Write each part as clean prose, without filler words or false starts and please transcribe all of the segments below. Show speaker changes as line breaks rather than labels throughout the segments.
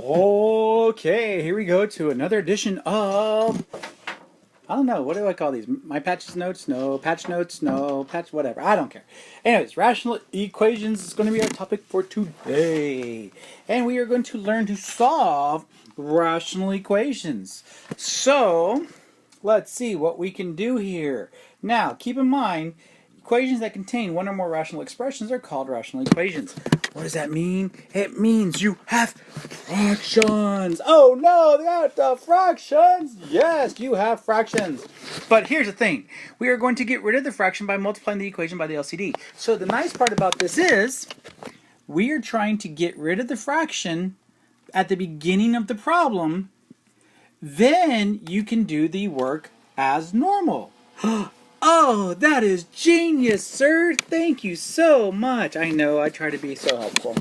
Okay, here we go to another edition of, I don't know, what do I call these? My patches notes? No. Patch notes? No. Patch whatever. I don't care. Anyways, rational equations is going to be our topic for today. And we are going to learn to solve rational equations. So, let's see what we can do here. Now, keep in mind, equations that contain one or more rational expressions are called rational equations. What does that mean? It means you have fractions. Oh no, they got the fractions. Yes, you have fractions. But here's the thing. We are going to get rid of the fraction by multiplying the equation by the LCD. So the nice part about this is we are trying to get rid of the fraction at the beginning of the problem. Then you can do the work as normal. Oh, that is genius, sir. Thank you so much. I know, I try to be so helpful.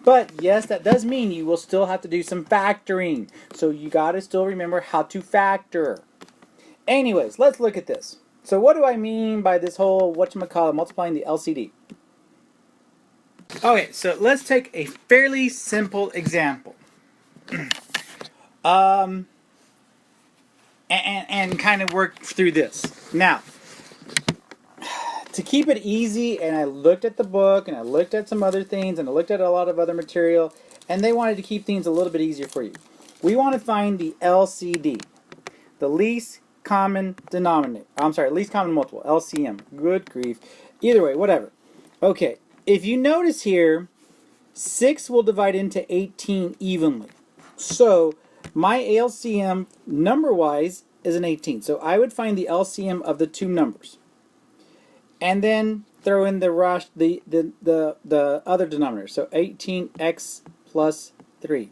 But yes, that does mean you will still have to do some factoring. So you got to still remember how to factor. Anyways, let's look at this. So what do I mean by this whole, whatchamacallit, multiplying the LCD? Okay, so let's take a fairly simple example. And kind of work through this. Now, to keep it easy, and I looked at the book, and I looked at some other things, and I looked at a lot of other material, and they wanted to keep things a little bit easier for you. We want to find the LCD, the least common denominator. I'm sorry, least common multiple, LCM. Good grief. Either way, whatever. Okay, if you notice here, 6 will divide into 18 evenly. So, my LCM, number-wise, is an 18. So I would find the LCM of the two numbers. And then throw in the other denominator. So 18x plus 3.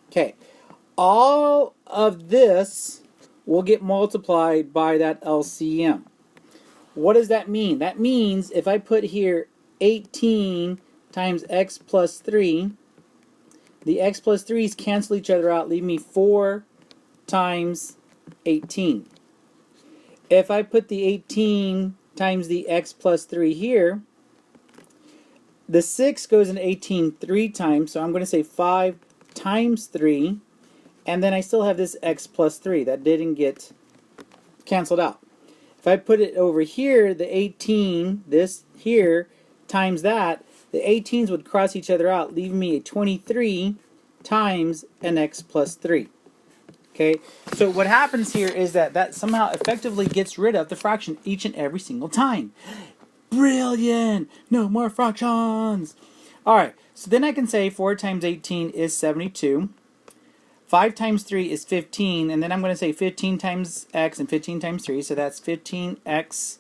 Okay. All of this will get multiplied by that LCM. What does that mean? That means if I put here 18 times x plus 3, the x plus 3's cancel each other out, leave me 4 times 18. If I put the 18 times the x plus 3 here, the 6 goes into 18 3 times, so I'm going to say 5 times 3, and then I still have this x plus 3. That didn't get canceled out. If I put it over here, the 18, this here, times that, the 18s would cross each other out, leaving me a 23 times an x plus 3. Okay, so what happens here is that somehow effectively gets rid of the fraction each and every single time. Brilliant! No more fractions! Alright, so then I can say 4 times 18 is 72. 5 times 3 is 15, and then I'm going to say 15 times x and 15 times 3, so that's 15x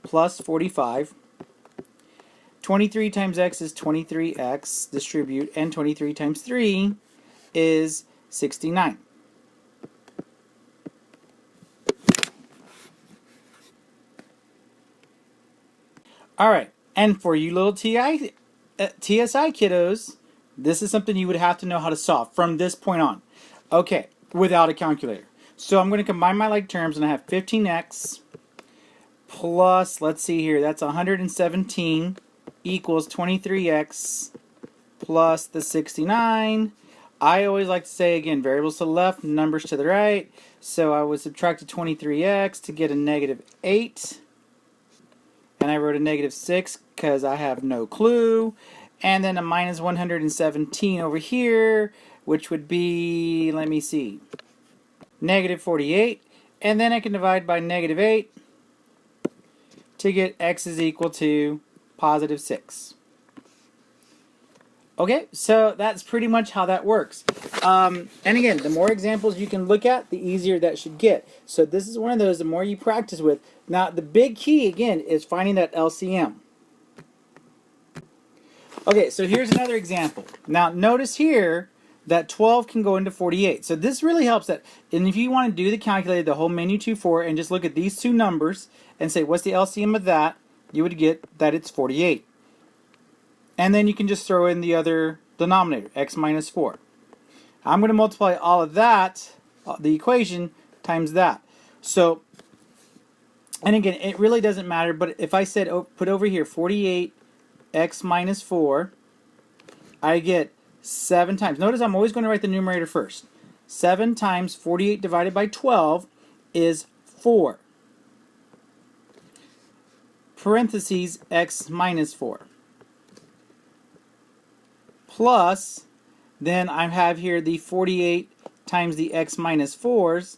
plus 45. 23 times x is 23x, distribute, and 23 times 3 is 69. Alright, and for you little TSI kiddos, this is something you would have to know how to solve from this point on. Okay, without a calculator. So I'm going to combine my like terms, and I have 15x plus, let's see here, that's 117 equals 23x plus the 69. I always like to say, again, variables to the left, numbers to the right. So I would subtract a 23x to get a negative 8. And I wrote a negative 6 because I have no clue. And then a minus 117 over here, which would be, let me see, negative 48. And then I can divide by negative 8 to get x is equal to positive 6. Okay, so that's pretty much how that works. And again, the more examples you can look at, the easier that should get. So this is one of those, the more you practice with. Now, the big key, again, is finding that LCM. Okay, so here's another example. Now, notice here that 12 can go into 48. So this really helps that. And if you want to do the calculator, the whole menu 2-4, and just look at these two numbers and say, what's the LCM of that? You would get that it's 48. And then you can just throw in the other denominator, x minus 4. I'm going to multiply all of that, the equation, times that. So, and again, it really doesn't matter, but if I said, put over here 48 x minus 4, I get 7 times. Notice I'm always going to write the numerator first. 7 times 48 divided by 12 is 4. Parentheses x minus 4. Plus, then I have here the 48 times the x minus 4's.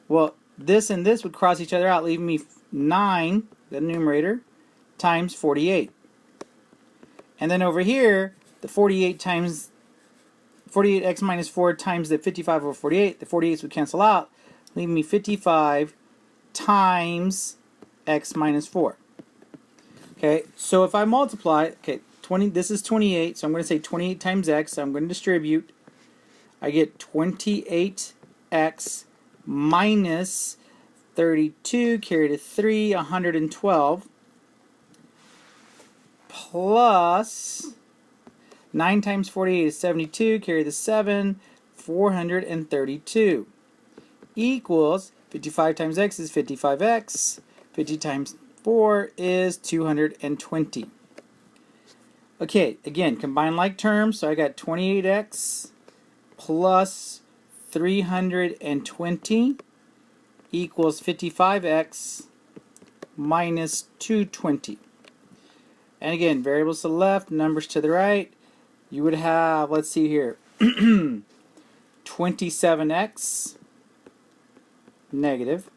Well, this and this would cross each other out, leaving me 9, the numerator, times 48. And then over here, the 48 times 48x minus 4 times the 55 over 48, the 48's would cancel out, leaving me 55 times x minus 4. Okay, so if I multiply, okay, 20, this is 28, so I'm going to say 28 times x, so I'm going to distribute. I get 28x minus 32, carry to 3, 112, plus 9 times 48 is 72, carry the 7, 432, equals 55 times x is 55x, 50 times 4 is 220. Okay, again, combine like terms, so I got 28x plus 320 equals 55x minus 220. And again, variables to the left, numbers to the right. You would have, let's see here, 27x negative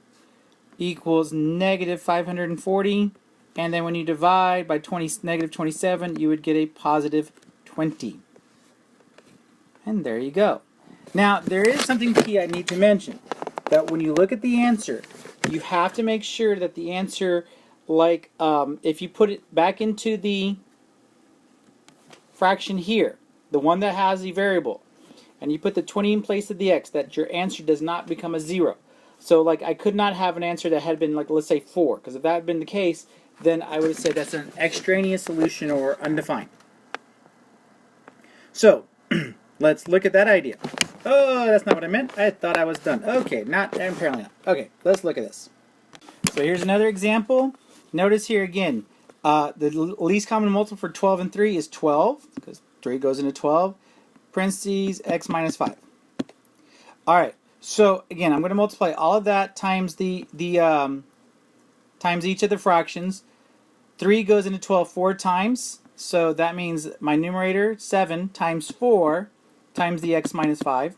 equals negative 540. And then when you divide by negative 27, you would get a positive 20. And there you go. Now, there is something key I need to mention. That when you look at the answer, you have to make sure that the answer, like if you put it back into the fraction here, the one that has the variable, and you put the 20 in place of the x, that your answer does not become a 0. So like I could not have an answer that had been like, let's say 4, because if that had been the case, then I would have said that's an extraneous solution or undefined. So let's look at that idea. Oh, that's not what I meant. I thought I was done. Okay, apparently not. Okay, let's look at this. So here's another example. Notice here again, the least common multiple for 12 and 3 is 12, because 3 goes into 12, parentheses, x minus 5. All right, so again, I'm going to multiply all of that times times each of the fractions. 3 goes into 12 4 times, so that means my numerator, 7 times 4 times the x minus 5,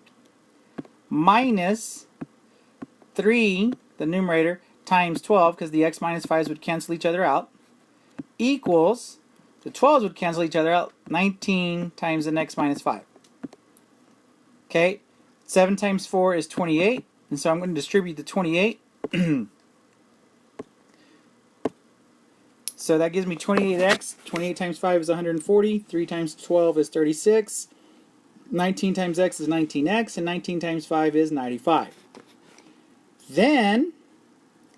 minus 3, the numerator, times 12, because the x minus 5s would cancel each other out, equals, the 12s would cancel each other out, 19 times the x minus 5. Okay, 7 times 4 is 28, and so I'm going to distribute the 28. So that gives me 28x. 28 times 5 is 140. 3 times 12 is 36. 19 times x is 19x. And 19 times 5 is 95. Then,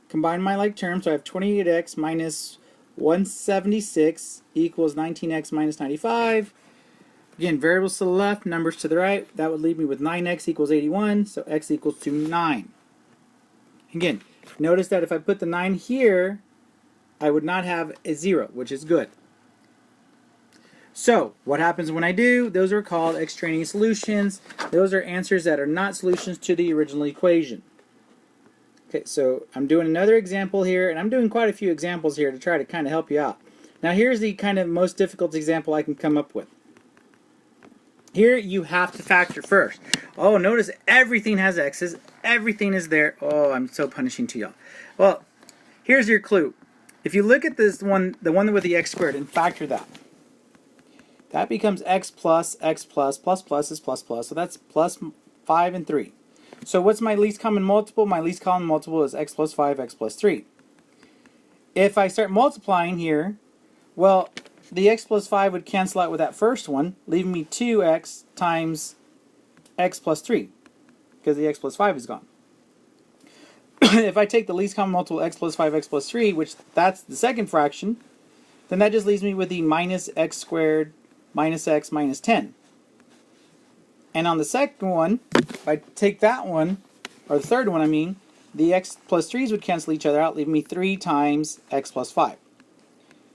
combine my like terms. So I have 28x minus 176 equals 19x minus 95. Again, variables to the left, numbers to the right. That would leave me with 9x equals 81. So x equals to 9. Again, notice that if I put the 9 here, I would not have a 0, which is good. So, what happens when I do? Those are called extraneous solutions. Those are answers that are not solutions to the original equation. Okay, so I'm doing another example here, and I'm doing quite a few examples here to try to kind of help you out. Now, here's the kind of most difficult example I can come up with. Here, you have to factor first. Oh, notice everything has x's. Everything is there. Oh, I'm so punishing to y'all. Well, here's your clue. If you look at this one, the one with the x squared, and factor that, that becomes x plus plus is plus plus, so that's plus 5 and 3. So what's my least common multiple? My least common multiple is x plus 5, x plus 3. If I start multiplying here, well, the x plus 5 would cancel out with that first one, leaving me 2x times x plus 3, because the x plus 5 is gone. If I take the least common multiple x plus 5, x plus 3, which that's the second fraction, then that just leaves me with the minus x squared minus x minus 10. And on the second one, if I take that one, or the third one I mean, the x plus 3's would cancel each other out, leaving me 3 times x plus 5.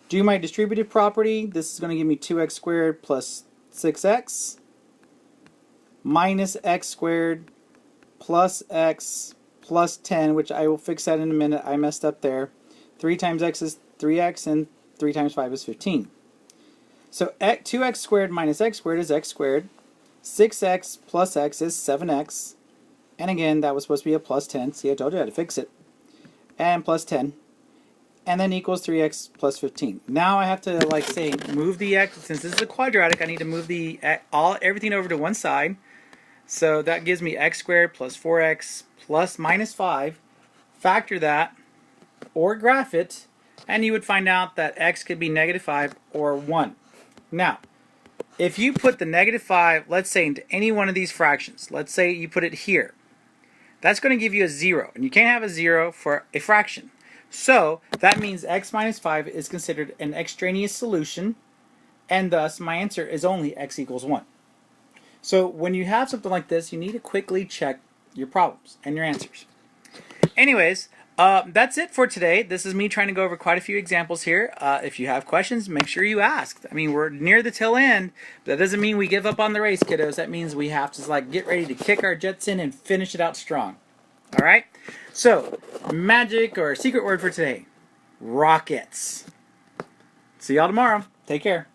Do my distributive property, this is going to give me 2x squared plus 6x minus x squared plus x plus 10, which I will fix that in a minute. I messed up there. 3 times x is 3x, and 3 times 5 is 15. So 2x squared minus x squared is x squared. 6x plus x is 7x. And again, that was supposed to be a plus 10. See, I told you how to fix it. And plus 10. And then equals 3x plus 15. Now I have to like say move the x. Since this is a quadratic, I need to move the everything over to one side. So that gives me x squared plus 4x plus minus 5. Factor that or graph it, and you would find out that x could be negative 5 or 1. Now, if you put the negative 5, let's say, into any one of these fractions, let's say you put it here, that's going to give you a 0, and you can't have a 0 for a fraction. So that means x minus 5 is considered an extraneous solution, and thus my answer is only x equals 1. So when you have something like this, you need to quickly check your problems and your answers. Anyways, that's it for today. This is me trying to go over quite a few examples here. If you have questions, make sure you ask. I mean, we're near the tail end, but that doesn't mean we give up on the race, kiddos. That means we have to like get ready to kick our jets in and finish it out strong. All right? So, magic or secret word for today, rockets. See y'all tomorrow. Take care.